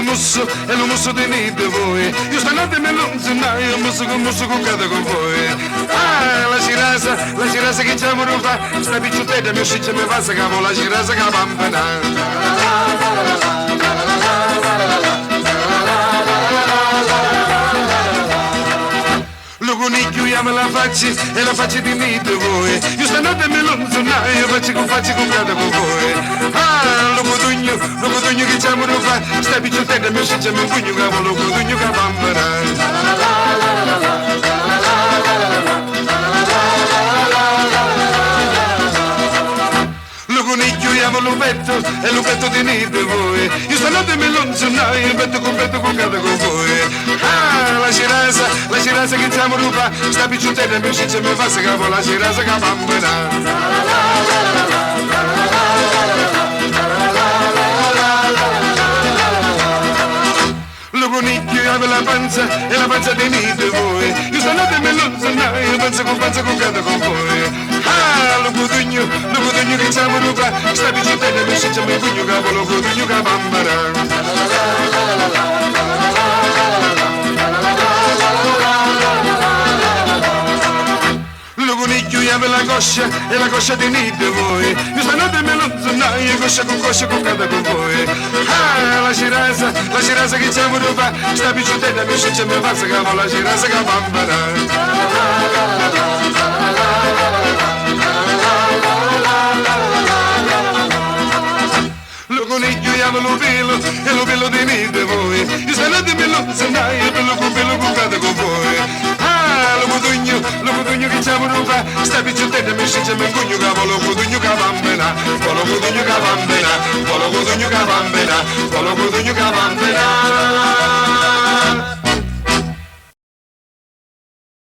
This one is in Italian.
musso, e lo musso di nido voi. Io stanotte me lo io musso con cada con voi. Ah, la cirasa che c'è mo fa, sta picciutetta mi usciccia mi passa cavo, la cirasa che bambana. Lo conicchio io me la faccio e la faccio di nido voi. Io stanotte me lo io faccio con cada con voi. Ah, lo codugno che c'è mo fa, sta picciutetta mi usciccia mi pugno cavo, lo codugno che bambana. Lupetto e lupetto di nido voi. Io stanotte me lo io petto con cada con voi. Ah, la cirasa che stiamo ruba, sta picciutella mi usciccia mi fa se capo, la cirasa che bambina. Lo conicchio io la panza e la panza di nido voi. Io stanotte me lo io panza con cada con voi. Ah, lo codugno che stiamo ruba, sta picciutella mi usciccia mi pugno capo, lo codugno che bambina. Lo conicchio io la coscia e la coscia di nido voi. Io stanotte me lo io coscia con cada con voi. Ah, la cirasa che stiamo ruba, sta picciutella mi usciccia mi passa capo, la cirasa che bambina. Lo coniglio io lo pelo e lo pelo di nido voi. Io stanotte me lo io pelo con cada con voi. Ah, lo codugno che stiamo ruba, sta picciutella mi usciccia mi pugno capo, lo codugno che bambina, lo codugno che bambina, lo codugno